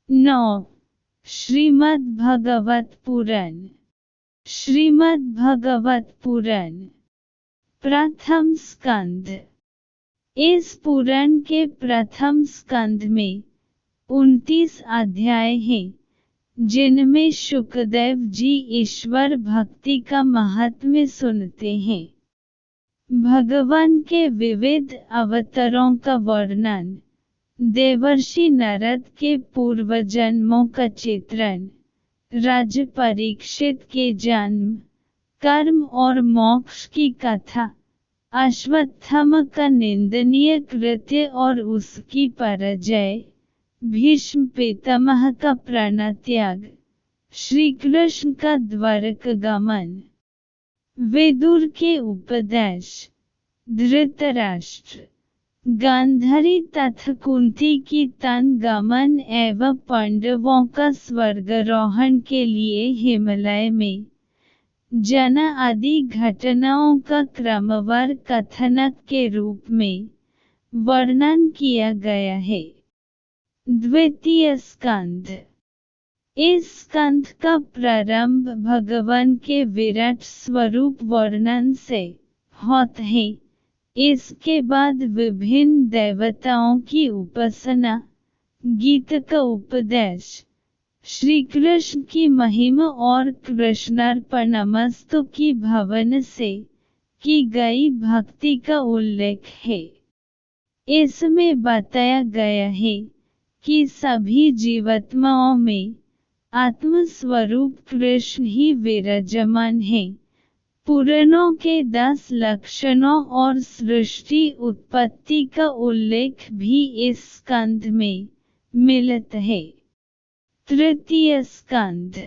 9. श्रीमद्भागवत पुराण। श्रीमद्भागवत पुराण प्रथम स्कंद। इस पुराण के प्रथम स्कंद में 29 अध्याय हैं, जिनमें शुकदेव जी ईश्वर भक्ति का महत्व सुनते हैं। भगवान के विविध अवतारों का वर्णन, देवर्षि नारद के पूर्व जन्मों का चित्रण, राज परीक्षित के जन्म, कर्म और मोक्ष की कथा, अश्वत्थामा का निंदनीय कृत्य और उसकी पराजय, भीष्म पितामह का प्राणत्याग, श्री कृष्ण का द्वारकागमन, विदुर के उपदेश, धृतराष्ट्र, गांधारी तथा कुंती की तनगमन एवं पांडवों का स्वर्गारोहण के लिए हिमालय में जाना आदि घटनाओं का क्रमवार कथनक के रूप में वर्णन किया गया है। द्वितीय स्कंद। इस स्कंद का प्रारंभ भगवान के विराट स्वरूप वर्णन से होता है। इसके बाद विभिन्न देवताओं की उपासना, गीत का उपदेश, श्री कृष्ण की महिमा और कृष्णार्पणमस्तु की भावना से की गई भक्ति का उल्लेख है। इसमें बताया गया है कि सभी जीवात्माओं में आत्मस्वरूप कृष्ण ही विराजमान है। पुराणों के 10 लक्षणों और सृष्टि उत्पत्ति का उल्लेख भी इस स्कंद में मिलता है। तृतीय स्कंद।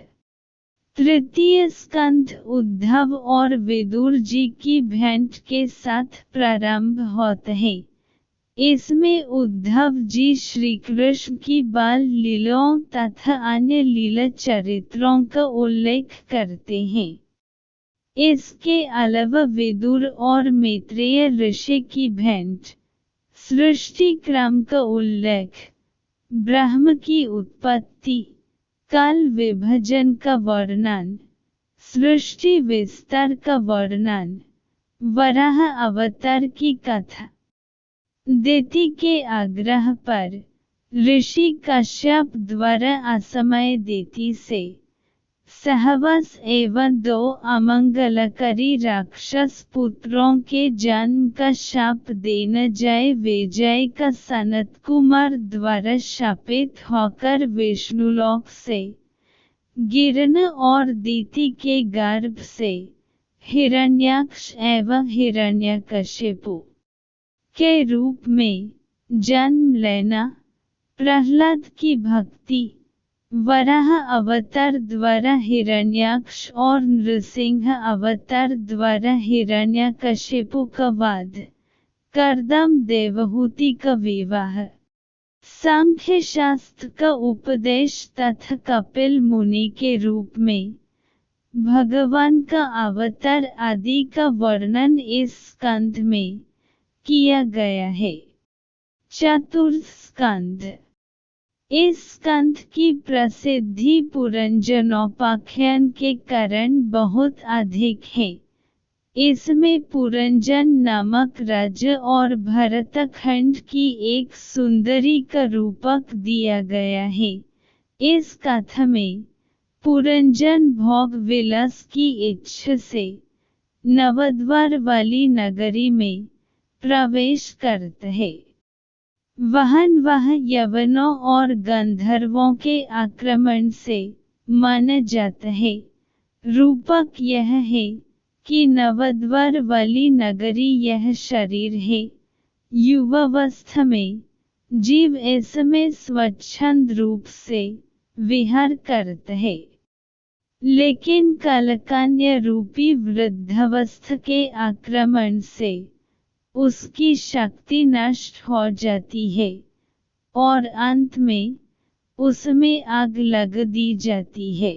तृतीय स्कंद उद्धव और विदुर जी की भेंट के साथ प्रारंभ होता है। इसमें उद्धव जी श्री कृष्ण की बाल लीलाओं तथा अन्य लीला चरित्रों का उल्लेख करते हैं। इसके अलावा विदुर और मैत्रेय ऋषि की भेंट, सृष्टि क्रम का उल्लेख, ब्रह्म की उत्पत्ति, काल विभाजन का वर्णन, सृष्टि विस्तार का वर्णन, वराह अवतार की कथा, दिति के आग्रह पर ऋषि कश्यप द्वारा असमय दिति से सहवास एवं 2 अमंगलकारी राक्षस पुत्रों के जन्म का शाप देना जय विजय का सनत कुमार द्वारा शापित होकर विष्णुलोक से गिरना और दिति के गर्भ से हिरण्याक्ष एवं हिरण्यकशिपु के रूप में जन्म लेना, प्रहलाद की भक्ति, वराह अवतार द्वारा हिरण्याक्ष और नृसिंह अवतार द्वारा हिरण्यकशिपु का वध, कर्दम देवहूति का विवाह, सांख्य शास्त्र का उपदेश तथा कपिल मुनि के रूप में भगवान का अवतार आदि का वर्णन इस स्कंद में किया गया है। चतुर्थ स्कंद। इस स्कंद की प्रसिद्धि पुरंजनोपाख्यान के कारण बहुत अधिक है। इसमें पुरंजन नामक राज्य और भरतखंड की एक सुंदरी का रूपक दिया गया है। इस कथा में पुरंजन भोग विलास की इच्छा से नवद्वार वाली नगरी में प्रवेश करता है। वह यवनों और गंधर्वों के आक्रमण से माना जाता है। रूपक यह है कि नवद्वार वाली नगरी यह शरीर है। युवावस्था में जीव इसमें स्वच्छंद रूप से विहार करता है, लेकिन कालकन्या रूपी वृद्धावस्था के आक्रमण से उसकी शक्ति नष्ट हो जाती है और अंत में उसमें आग लग दी जाती है।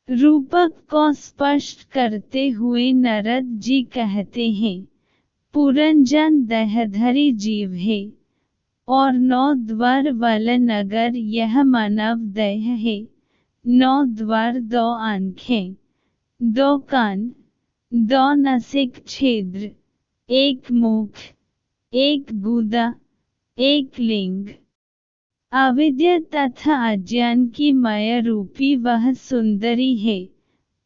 रूपक को स्पष्ट करते हुए नारद जी कहते हैं, पुरंजन देहधारी जीव है और 9 द्वार वाला नगर यह मानव देह है। 9 द्वार, 2 आंखें, 2 कान, 2 नासिक छिद्र, 1 मुख, 1 गुदा, 1 लिंग। अविद्या तथा अज्ञान की माया रूपी वह सुंदरी है।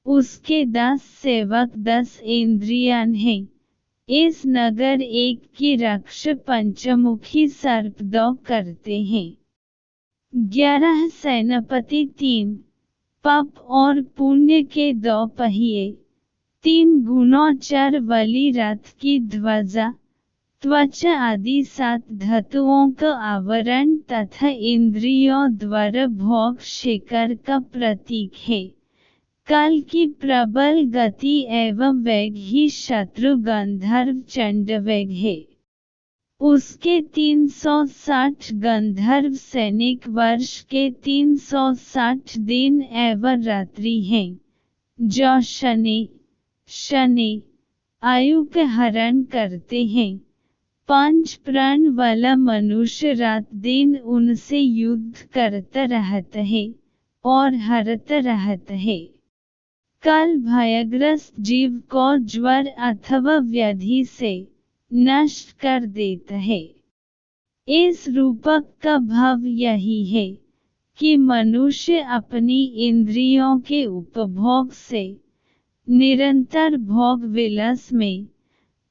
उसके 10 सेवक 10 इंद्रियां हैं। इस नगर 1 की रक्षा पंचमुखी सर्प 2 करते हैं। 11 सेनापति 3 पाप और पुण्य के 2 पहिए, 3 गुणोच्चार वाली रथ की ध्वजा, त्वचा आदि 7 धातुओं का आवरण तथा इंद्रियों द्वारा भोग शिखर का प्रतीक है। काल की प्रबल गति एवं वेग ही शत्रु गंधर्व चंडवेग है। उसके 360 गंधर्व सैनिक वर्ष के 360 दिन एवं रात्रि हैं, जो शनि आयु के हरण करते हैं। 5 प्राण वाला मनुष्य रात दिन उनसे युद्ध करता रहता है और हारता रहता है। काल भयग्रस्त जीव को ज्वर अथवा व्याधि से नष्ट कर देता है। इस रूपक का भाव यही है कि मनुष्य अपनी इंद्रियों के उपभोग से निरंतर भोग विलास में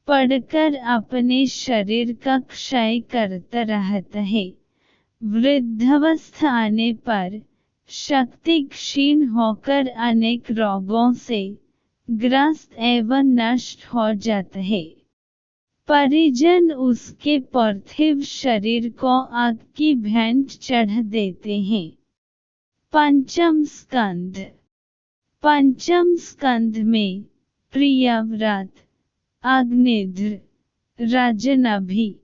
पड़कर अपने शरीर का क्षय करता रहता है। वृद्धावस्था आने पर शक्ति क्षीण होकर अनेक रोगों से ग्रस्त एवं नष्ट हो जाता है। परिजन उसके पार्थिव शरीर को आग की भेंट चढ़ा देते हैं। पंचम स्कंध। पंचम स्कंध में प्रियव्रत, अग्निध्र, राजनभि,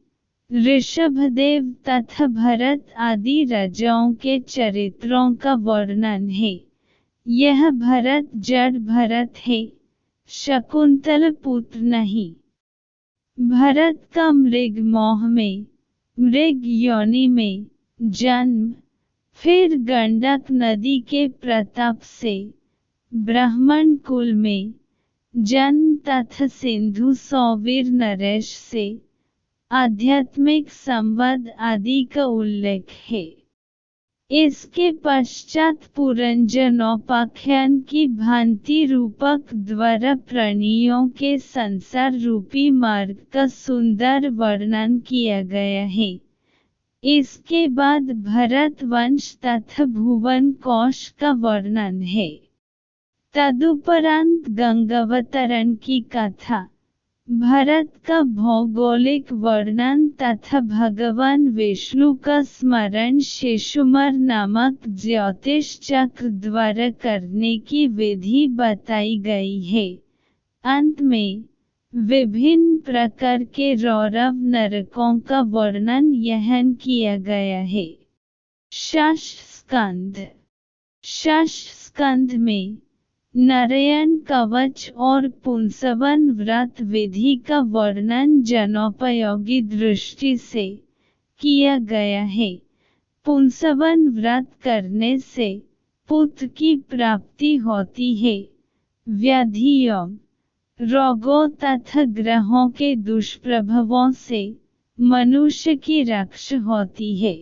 ऋषभदेव तथा भरत आदि राजाओं के चरित्रों का वर्णन है। यह भरत जड़ भरत है, शकुंतल पुत्र नहीं। भरत का मृग मोह में, मृग योनि में जन्म, फिर गंडक नदी के प्रताप से ब्राह्मण कुल में जन्म तथा सिंधु सौवीर नरेश से आध्यात्मिक संवाद आदि का उल्लेख है। इसके पश्चात पुरंजनोपाख्यान की भांति रूपक द्वारा प्राणियों के संसार रूपी मार्ग का सुंदर वर्णन किया गया है। इसके बाद भरत वंश तथा भुवन कोश का वर्णन है। तदुपरांत गंगावतरण की कथा, भरत का भौगोलिक वर्णन तथा भगवान विष्णु का स्मरण शिशुमर नामक ज्योतिष चक्र द्वारा करने की विधि बताई गई है। अंत में विभिन्न प्रकार के रौरव नरकों का वर्णन यहन किया गया है। षष्ठ स्कंध। षष्ठ स्कंध में नारायण कवच और पुंसवन व्रत विधि का वर्णन जनोपयोगी दृष्टि से किया गया है। पुंसवन व्रत करने से पुत्र की प्राप्ति होती है। व्याधियों, रोगों तथा ग्रहों के दुष्प्रभावों से मनुष्य की रक्षा होती है।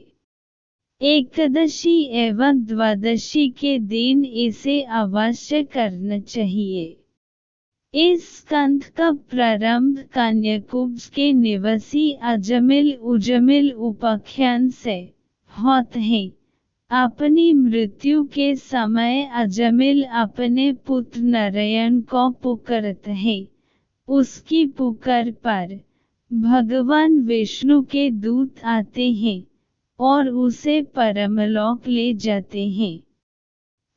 एकादशी एवं द्वादशी के दिन इसे अवश्य करना चाहिए। इस स्कंध का प्रारंभ कन्याकुब्ज के निवासी उजमिल उपाख्यान से होता है। अपनी मृत्यु के समय अजमिल अपने पुत्र नारायण को पुकारता है। उसकी पुकार पर भगवान विष्णु के दूत आते हैं और उसे परमलोक ले जाते हैं।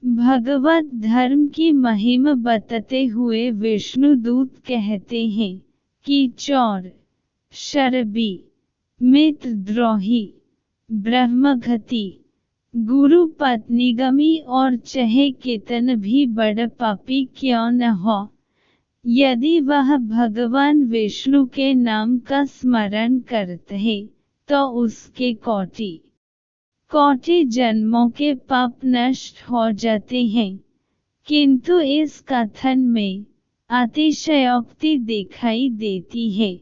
भगवत धर्म की महिमा बताते हुए विष्णु दूत कहते हैं कि चोर, शराबी, मित्रद्रोही, ब्रह्मघाती, गुरु पत्नीगामी और चाहे कितना भी बड़ा पापी क्यों न हो, यदि वह भगवान विष्णु के नाम का स्मरण करता है तो उसके कोटि जन्मों के पाप नष्ट हो जाते हैं। किंतु इस कथन में अतिशयोक्ति दिखाई देती है।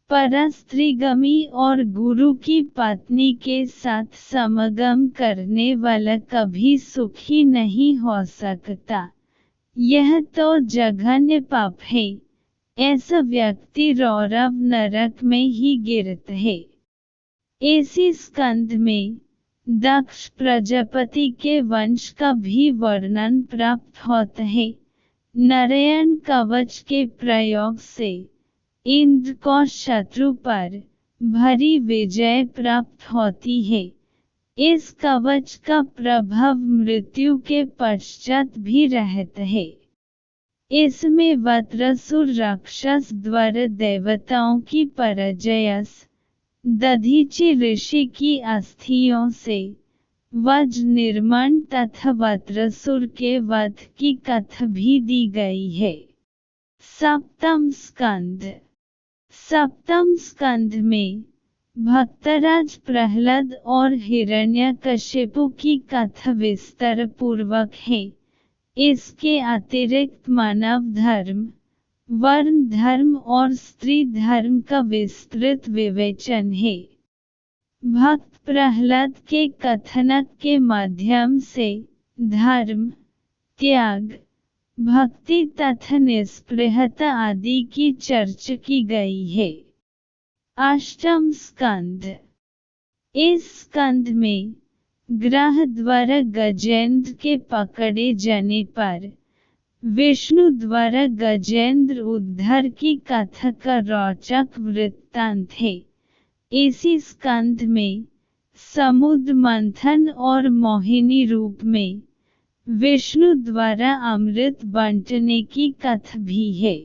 परस्त्रीगमी और गुरु की पत्नी के साथ समागम करने वाला कभी सुखी नहीं हो सकता। यह तो जघन्य पाप है। ऐसा व्यक्ति रौरव नरक में ही गिरता है। इसी स्कंद में दक्ष प्रजापति के वंश का भी वर्णन प्राप्त होता है। नारायण कवच के प्रयोग से इंद्र को शत्रु पर भरी विजय प्राप्त होती है। इस कवच का प्रभाव मृत्यु के पश्चात भी रहता है। इसमें वृत्रासुर राक्षस द्वारा देवताओं की पराजयस, दधीचि ऋषि की अस्थियों से वज्र निर्माण तथा वृत्रासुर के वध की कथा भी दी गई है। सप्तम स्कंध में भक्तराज प्रहलाद और हिरण्यकशिपु की कथा विस्तार पूर्वक है। इसके अतिरिक्त मानव धर्म, वर्ण धर्म और स्त्री धर्म का विस्तृत विवेचन है। भक्त प्रहलाद के कथनक के माध्यम से धर्म, त्याग, भक्ति तथा निष्पृहता आदि की चर्चा की गई है। अष्टम स्कंद। इस स्कंद में ग्रह द्वारा गजेंद्र के पकड़े जाने पर विष्णु द्वारा गजेंद्र उद्धार की कथा का रोचक वृत्तांत है। इसी स्कंद में समुद्र मंथन और मोहिनी रूप में विष्णु द्वारा अमृत बांटने की कथा भी है।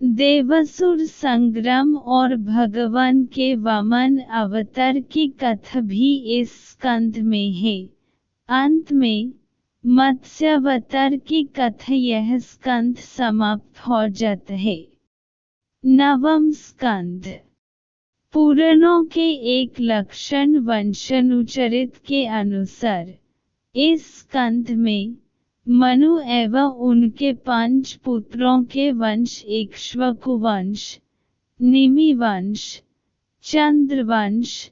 देवासुर संग्राम और भगवान के वामन अवतार की कथा भी इस स्कंद में है। अंत में मत्स्यावतार की कथा यह स्कंद समाप्त हो जाता है। नवम स्कंद। पुराणों के एक लक्षण वंशानुचरित के अनुसार इस स्कंद में मनु एवं उनके 5 पुत्रों के वंश इक्ष्वाकु वंश, निमि वंश, चंद्र वंश,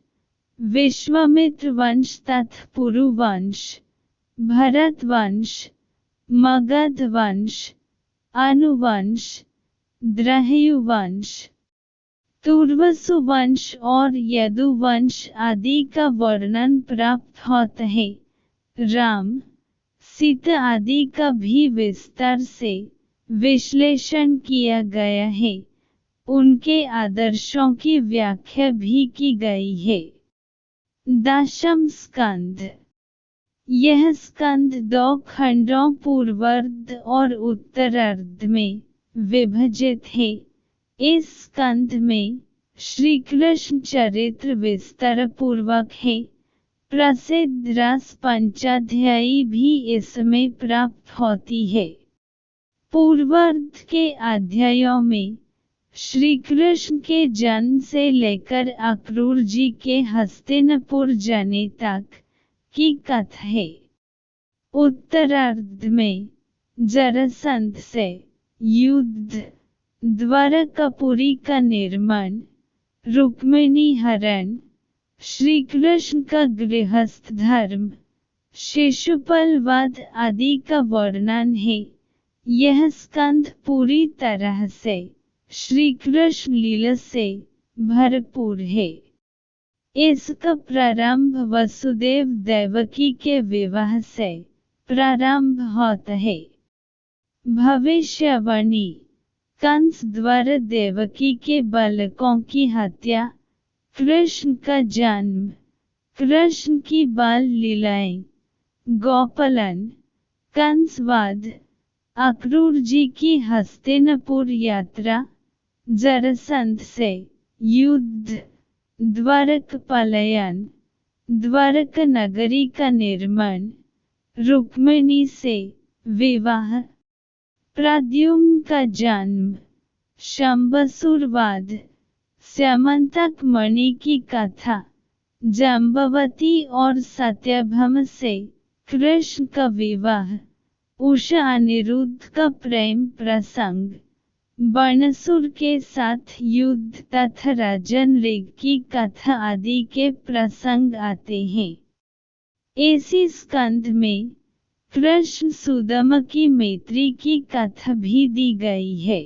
विश्वामित्र वंश तथा पुरु वंश, भरत वंश, मगध वंश, अनुवंश, द्रहयु वंश, तुर्वसु वंश और यदुवंश आदि का वर्णन प्राप्त होता है। राम, सीता आदि का भी विस्तार से विश्लेषण किया गया है। उनके आदर्शों की व्याख्या भी की गई है। दशम स्कंद। यह स्कंद 2 खंडों पूर्वार्ध और उत्तरार्ध में विभाजित है। इस स्कंद में श्री कृष्ण चरित्र विस्तार पूर्वक है। प्रसिद्ध रस पंचाध्यायी भी इसमें प्राप्त होती है। पूर्वार्ध के अध्यायों में श्री कृष्ण के जन्म से लेकर अक्रूर जी के हस्तिनापुर जाने तक की कथा है। उत्तरार्ध में जरासंध से युद्ध, द्वारकापुरी का निर्माण, रुक्मिणी हरण, श्री कृष्ण का गृहस्थ धर्म, शिशुपाल वध आदि का वर्णन है। यह स्कंद पूरी तरह से श्री कृष्ण लीला से भरपूर है। इसका प्रारंभ वसुदेव देवकी के विवाह से प्रारंभ होता है। भविष्यवाणी। कंस द्वारा देवकी के बालकों की हत्या, कृष्ण का जन्म, कृष्ण की बाल लीलाएं, गोपालन, कंसवध, अक्रूर जी की हस्तिनापुर यात्रा, जरासंध से युद्ध, द्वारक पलायन, द्वारका नगरी का निर्माण, रुक्मिणी से विवाह, प्रद्युम्न का जन्म, शंबासुर वध, स्यमंतक मणि की कथा, जाम्बवती और सत्यभामा से कृष्ण का विवाह, उषा अनिरुद्ध का प्रेम प्रसंग, बाणासुर के साथ युद्ध तथा राजा नृग की कथा आदि के प्रसंग आते हैं। इसी स्कंध में कृष्ण सुदामा की मैत्री की कथा भी दी गई है।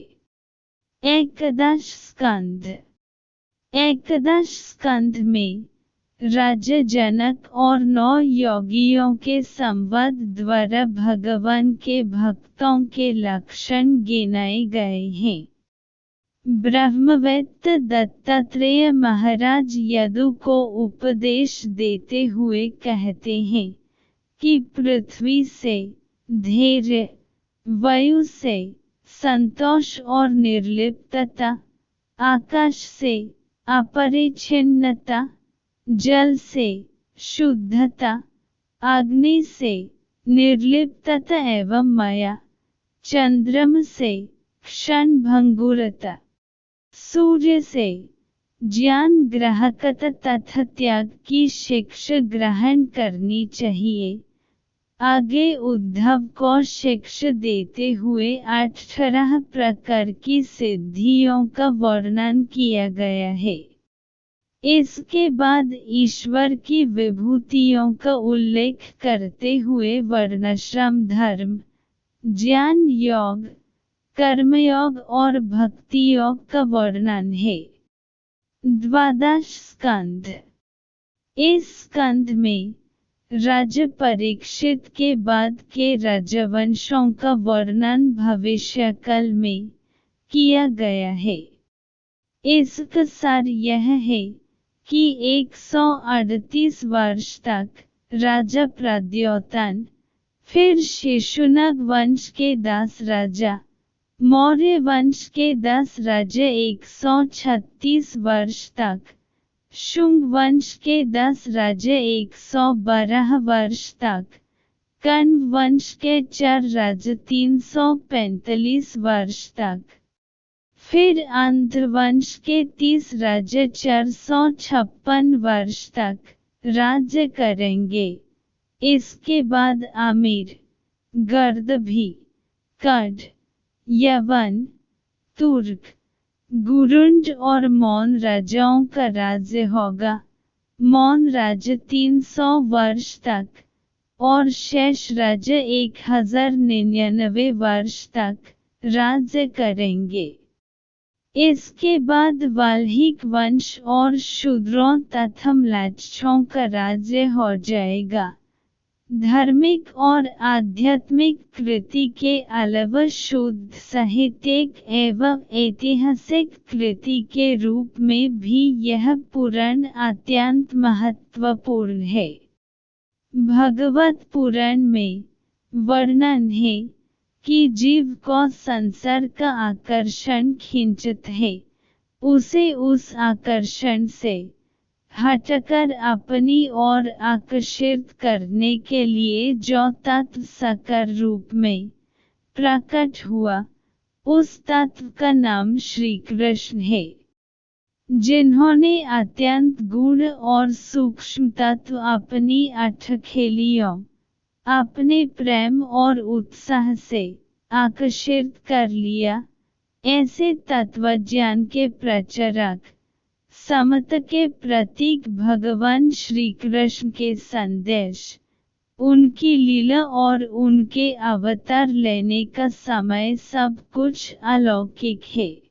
एकादश स्कंध। एकादश स्कंध में राजा जनक और 9 योगियों के संवाद द्वारा भगवान के भक्तों के लक्षण गिनाए गए हैं। ब्रह्मवेत्ता दत्तात्रेय महाराज यदु को उपदेश देते हुए कहते हैं कि पृथ्वी से धैर्य, वायु से संतोष और निर्लिप्तता, आकाश से अपरिच्छिन्नता, जल से शुद्धता, अग्नि से निर्लिप्तता एवं माया, चंद्रमा से क्षण भंगुरता, सूर्य से ज्ञान ग्राहकता तथा त्याग की शिक्षा ग्रहण करनी चाहिए। आगे उद्धव को शिक्षा देते हुए 18 प्रकार की सिद्धियों का वर्णन किया गया है। इसके बाद ईश्वर की विभूतियों का उल्लेख करते हुए वर्णाश्रम धर्म, ज्ञान योग, कर्मयोग और भक्ति योग का वर्णन है। द्वादश स्कंध। इस स्कंध में राजा परीक्षित के बाद के राजवंशों का वर्णन भविष्यकाल में किया गया है। इसका सार यह है कि 138 वर्ष तक राजा प्रद्योतन, फिर शिशुनाग वंश के 10 राजा, मौर्य वंश के 10 राजा 136 वर्ष तक, शुंग वंश के 10 राजा 112 वर्ष तक, कण्व वंश के 4 राजा 345 वर्ष तक, फिर अंध वंश के 30 राजा 456 वर्ष तक राज्य करेंगे। इसके बाद आमिर, गर्दभी, कड, यवन, तुर्क, गुरुंज और मौन राजाओं का राज्य होगा। मौन राज्य 300 वर्ष तक और शेष राज्य 1099 वर्ष तक राज्य करेंगे। इसके बाद वाल्मीकि वंश और शूद्रों तथा म्लेच्छों का राज्य हो जाएगा। धार्मिक और आध्यात्मिक कृति के अलावा शुद्ध साहित्यिक एवं ऐतिहासिक कृति के रूप में भी यह पुराण अत्यंत महत्वपूर्ण है। भगवत पुराण में वर्णन है कि जीव को संसार का आकर्षण खींचता है, उसे उस आकर्षण से हटकर अपनी ओर आकर्षित करने के लिए जो तत्व साकार रूप में प्रकट हुआ, उस तत्व का नाम श्री कृष्ण है, जिन्होंने अत्यंत गूढ़ और सूक्ष्म तत्व अपनी अठखेलियों, अपने प्रेम और उत्साह से आकर्षित कर लिया। ऐसे तत्वज्ञान के प्रचारक, समता के प्रतीक भगवान श्री कृष्ण के संदेश, उनकी लीला और उनके अवतार लेने का समय सब कुछ अलौकिक है।